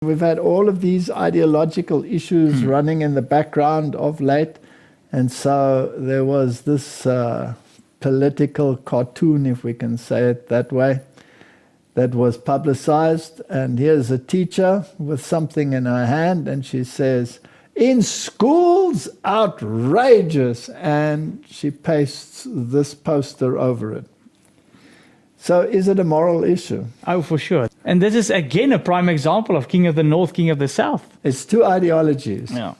We've had all of these ideological issues running in the background of late. And so there was this political cartoon, if we can say it that way, that was publicized. And here's a teacher with something in her hand, and she says, "In schools, outrageous." And she pastes this poster over it. So is it a moral issue? Oh, for sure. And this is, again, a prime example of king of the north, king of the south. It's two ideologies. Yeah.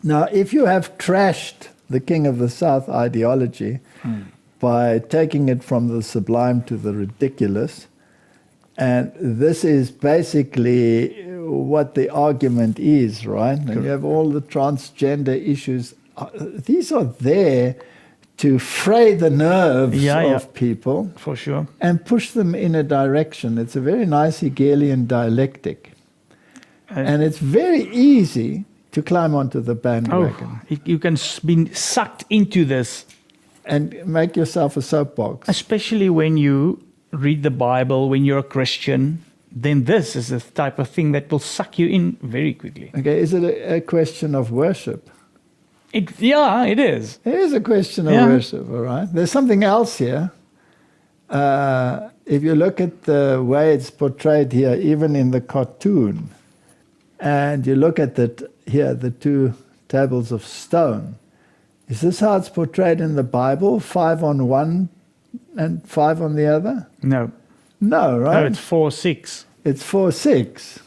Now, if you have trashed the king of the south ideology by taking it from the sublime to the ridiculous, and this is basically what the argument is, right? And you have all the transgender issues. These are there to fray the nerves of people. For sure. And push them in a direction. It's a very nice Hegelian dialectic. And it's very easy to climb onto the bandwagon. You can be sucked into this. And make yourself a soapbox. Especially when you read the Bible, when you're a Christian, then this is the type of thing that will suck you in very quickly. Okay, is it a question of worship? It is. It is a question of worship, all right? There's something else here. If you look at the way it's portrayed here, even in the cartoon, and you look at the two tables of stone, is this how it's portrayed in the Bible? 5 on one and 5 on the other? No. No, right? No, it's 4-6. It's 4-6.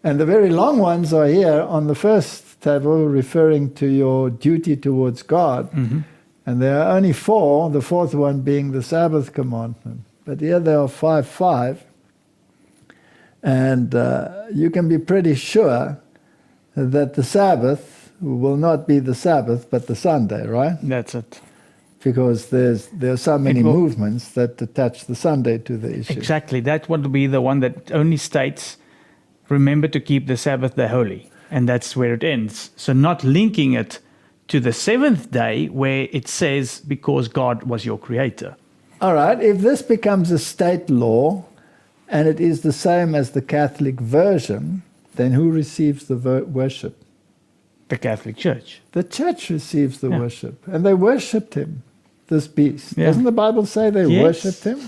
And the very long ones are here on the first table, referring to your duty towards God. And there are only 4, the fourth one being the Sabbath commandment. But here there are 5. And you can be pretty sure that the Sabbath will not be the Sabbath, but the Sunday, right? That's it. Because there are so many movements that attach the Sunday to the issue. Exactly. That would be the one that only states, remember to keep the Sabbath day holy. And that's where it ends. So not linking it to the 7th day where it says, because God was your creator. All right. If this becomes a state law and it is the same as the Catholic version, then who receives the worship? The Catholic Church. The church receives the worship. And they worshipped him, this beast. Yeah. Doesn't the Bible say they worshipped him?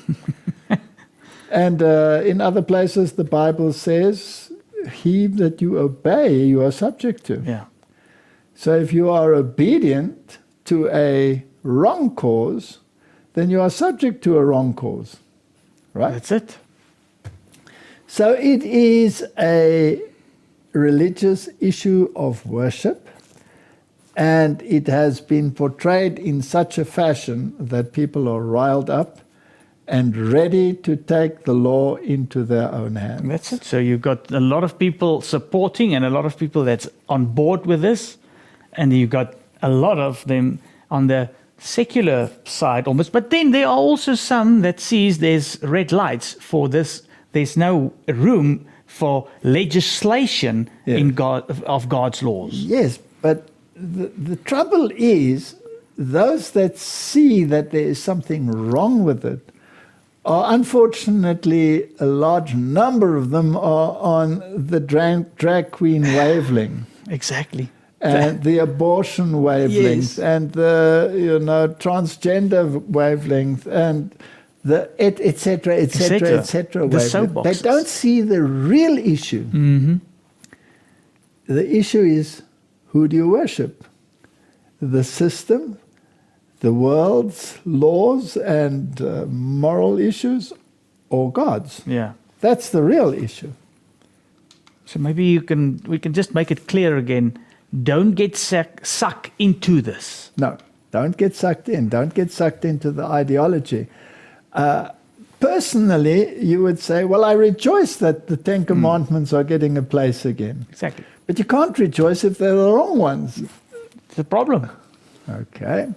And in other places, the Bible says, he that you obey, you are subject to. Yeah. So if you are obedient to a wrong cause, then you are subject to a wrong cause. Right? That's it. So it is a religious issue of worship, and it has been portrayed in such a fashion that people are riled up and ready to take the law into their own hands. That's it. So you've got a lot of people supporting and a lot of people that's on board with this, and you've got a lot of them on the secular side almost. But then there are also some that sees there's red lights for this. There's no room for legislation of God's laws. Yes, but the trouble is those that see that there is something wrong with it are, unfortunately, a large number of them are on the drag queen wavelength. Exactly. And the abortion wavelength, and the transgender wavelength, and the et cetera, wavelength. They don't see the real issue. The issue is, who do you worship? The system, the world's laws and moral issues, or God's? Yeah. That's the real issue. So maybe we can just make it clear again. Don't get sucked into this. No, don't get sucked in. Don't get sucked into the ideology. Personally, you would say, well, I rejoice that the 10 Commandments are getting a place again. Exactly. But you can't rejoice if they're the wrong ones. It's a problem. Okay.